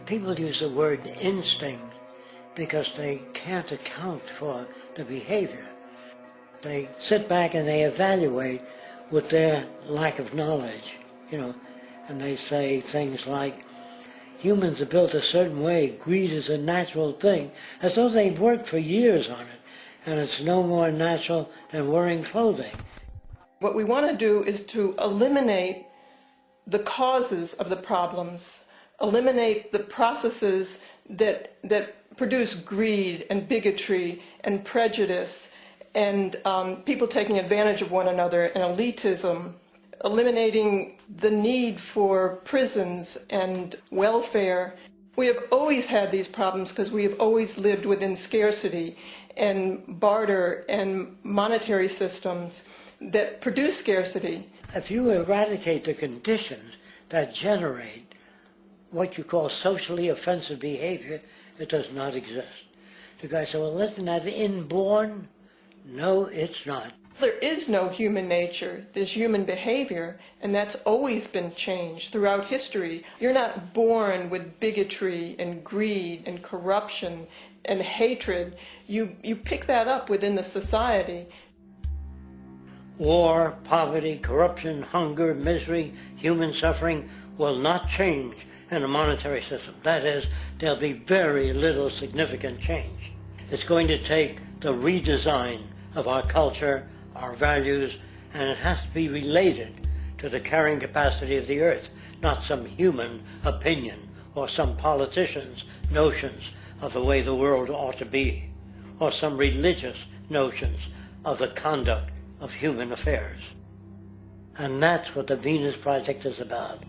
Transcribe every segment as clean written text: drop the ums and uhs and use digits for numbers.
People use the word instinct because they can't account for the behavior. They sit back and they evaluate with their lack of knowledge, and they say things like, humans are built a certain way, greed is a natural thing, as though they've worked for years on it, and it's no more natural than wearing clothing. What we want to do is to eliminate the causes of the problems, eliminate the processes that produce greed and bigotry and prejudice and people taking advantage of one another and elitism, eliminating the need for prisons and welfare. We have always had these problems because we have always lived within scarcity and barter and monetary systems that produce scarcity. If you eradicate the conditions that generate what you call socially offensive behavior, it does not exist. The guy said, well, isn't that inborn? No, it's not. There is no human nature, there's human behavior, and that's always been changed throughout history. You're not born with bigotry and greed and corruption and hatred. You pick that up within the society. War, poverty, corruption, hunger, misery, human suffering will not change in a monetary system. That is, there'll be very little significant change. It's going to take the redesign of our culture, our values, and it has to be related to the carrying capacity of the earth, not some human opinion or some politician's notions of the way the world ought to be, or some religious notions of the conduct of human affairs. And that's what the Venus Project is about.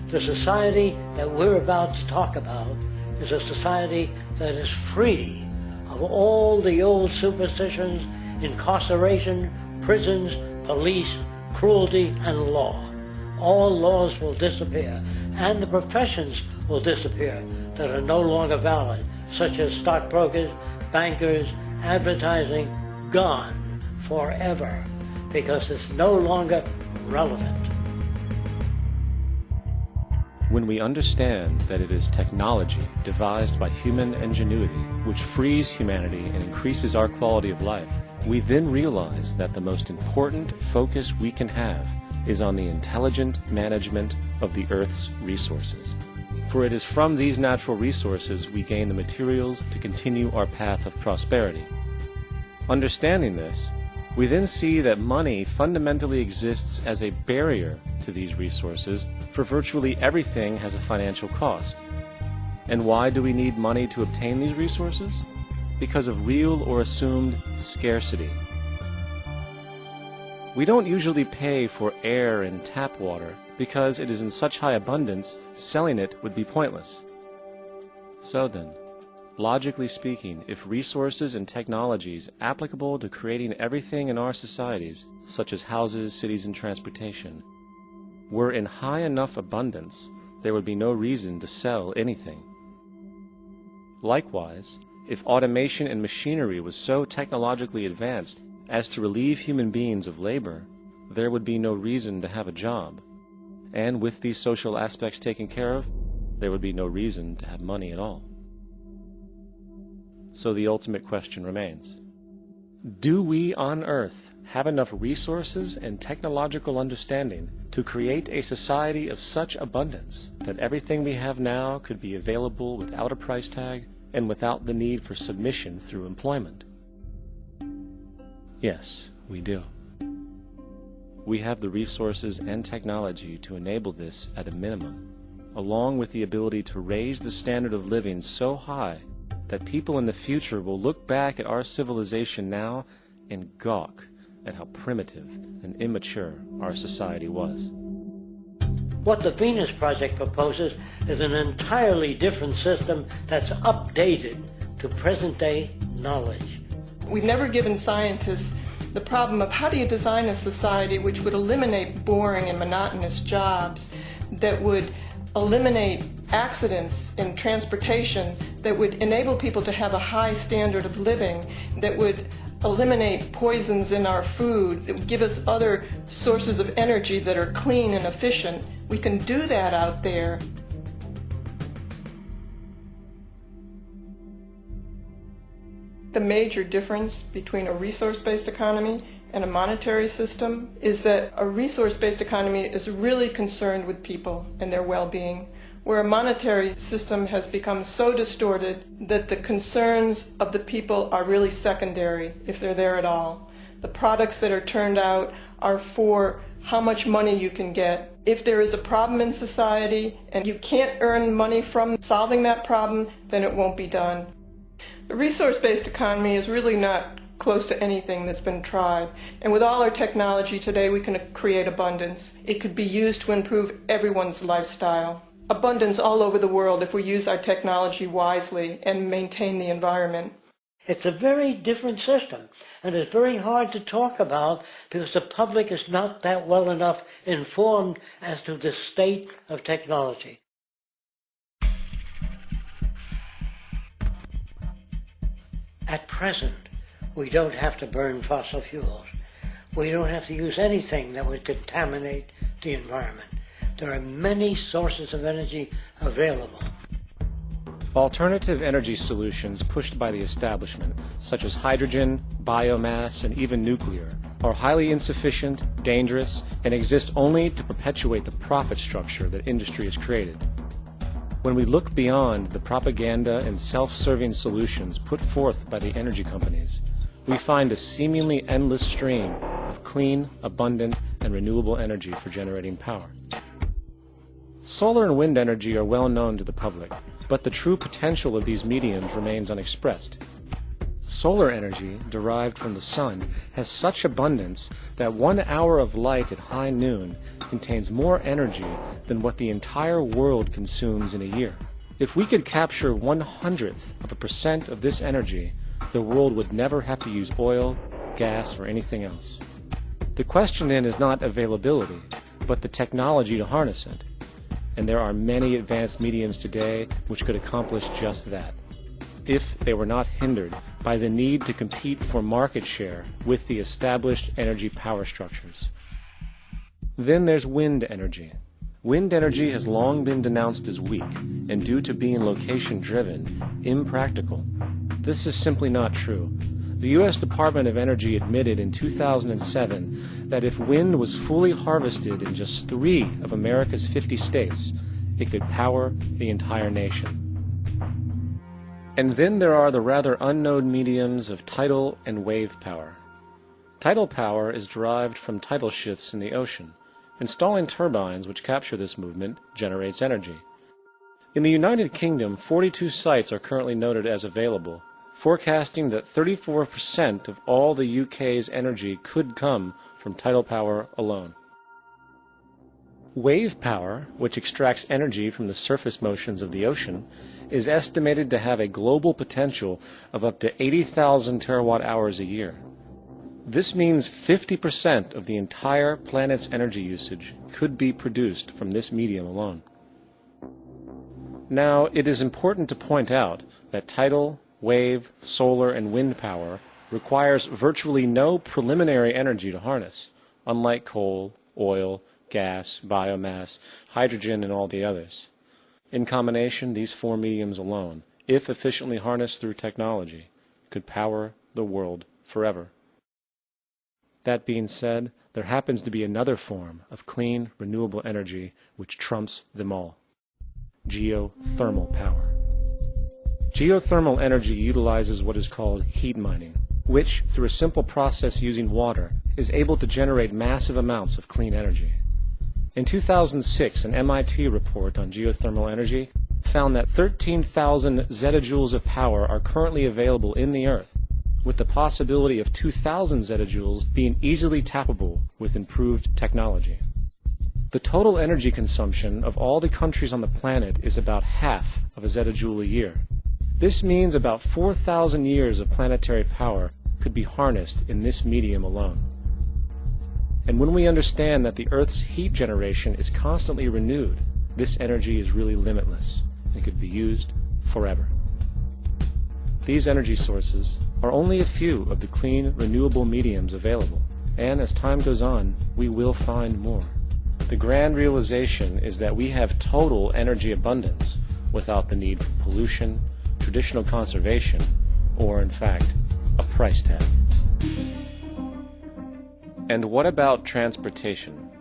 The society that we're about to talk about is a society that is free of all the old superstitions, incarceration, prisons, police, cruelty, and law. All laws will disappear, and the professions will disappear that are no longer valid, such as stockbrokers, bankers, advertising, gone forever, because it's no longer relevant. When we understand that it is technology devised by human ingenuity which frees humanity and increases our quality of life, we then realize that the most important focus we can have is on the intelligent management of the Earth's resources. For it is from these natural resources we gain the materials to continue our path of prosperity. Understanding this, we then see that money fundamentally exists as a barrier to these resources, for virtually everything has a financial cost. And why do we need money to obtain these resources? Because of real or assumed scarcity. We don't usually pay for air and tap water because it is in such high abundance, selling it would be pointless. So then, logically speaking, if resources and technologies applicable to creating everything in our societies, such as houses, cities, and transportation, were in high enough abundance, there would be no reason to sell anything. Likewise, if automation and machinery was so technologically advanced as to relieve human beings of labor, there would be no reason to have a job. And with these social aspects taken care of, there would be no reason to have money at all. So the ultimate question remains: do we on Earth have enough resources and technological understanding to create a society of such abundance that everything we have now could be available without a price tag and without the need for submission through employment? Yes, we do. We have the resources and technology to enable this at a minimum, along with the ability to raise the standard of living so high that people in the future will look back at our civilization now and gawk at how primitive and immature our society was. What the Venus Project proposes is an entirely different system that's updated to present-day knowledge. We've never given scientists the problem of how do you design a society which would eliminate boring and monotonous jobs, that would eliminate accidents in transportation, that would enable people to have a high standard of living, that would eliminate poisons in our food, that would give us other sources of energy that are clean and efficient. We can do that out there The major difference between a resource-based economy and a monetary system is that a resource-based economy is really concerned with people and their well-being, where a monetary system has become so distorted that the concerns of the people are really secondary, if they're there at all. The products that are turned out are for how much money you can get. If there is a problem in society and you can't earn money from solving that problem, then it won't be done. The resource-based economy is really not close to anything that's been tried. And with all our technology today, we can create abundance. It could be used to improve everyone's lifestyle. Abundance all over the world if we use our technology wisely and maintain the environment. It's a very different system, and it's very hard to talk about because the public is not that well enough informed as to the state of technology. At present, we don't have to burn fossil fuels. We don't have to use anything that would contaminate the environment. There are many sources of energy available. Alternative energy solutions pushed by the establishment, such as hydrogen, biomass, and even nuclear, are highly insufficient, dangerous, and exist only to perpetuate the profit structure that industry has created. When we look beyond the propaganda and self-serving solutions put forth by the energy companies, we find a seemingly endless stream of clean, abundant, and renewable energy for generating power. Solar and wind energy are well known to the public, but the true potential of these mediums remains unexpressed. Solar energy, derived from the sun, has such abundance that 1 hour of light at high noon contains more energy than what the entire world consumes in a year. If we could capture 1/100% of this energy, the world would never have to use oil, gas, or anything else. The question then is not availability, but the technology to harness it. And there are many advanced mediums today which could accomplish just that, if they were not hindered by the need to compete for market share with the established energy power structures. Then there's wind energy. Wind energy has long been denounced as weak, and due to being location-driven, impractical. This is simply not true. The U.S. Department of Energy admitted in 2007 that if wind was fully harvested in just 3 of America's 50 states, it could power the entire nation. And then there are the rather unknown mediums of tidal and wave power. Tidal power is derived from tidal shifts in the ocean. Installing turbines which capture this movement generates energy. In the United Kingdom, 42 sites are currently noted as available, forecasting that 34% of all the UK's energy could come from tidal power alone. Wave power, which extracts energy from the surface motions of the ocean, is estimated to have a global potential of up to 80,000 terawatt-hours a year. This means 50% of the entire planet's energy usage could be produced from this medium alone. Now, it is important to point out that tidal, wave, solar, and wind power requires virtually no preliminary energy to harness, unlike coal, oil, gas, biomass, hydrogen, and all the others. In combination, these 4 mediums alone, if efficiently harnessed through technology, could power the world forever. That being said, there happens to be another form of clean, renewable energy which trumps them all: geothermal power. Geothermal energy utilizes what is called heat mining, which, through a simple process using water, is able to generate massive amounts of clean energy. In 2006, an MIT report on geothermal energy found that 13,000 zettajoules of power are currently available in the Earth, with the possibility of 2,000 zettajoules being easily tappable with improved technology. The total energy consumption of all the countries on the planet is about half of a zettajoule a year. This means about 4,000 years of planetary power could be harnessed in this medium alone. And when we understand that the Earth's heat generation is constantly renewed, this energy is really limitless and could be used forever. These energy sources are only a few of the clean, renewable mediums available, and as time goes on, we will find more. The grand realization is that we have total energy abundance without the need for pollution, traditional conservation, or in fact, a price tag. And what about transportation?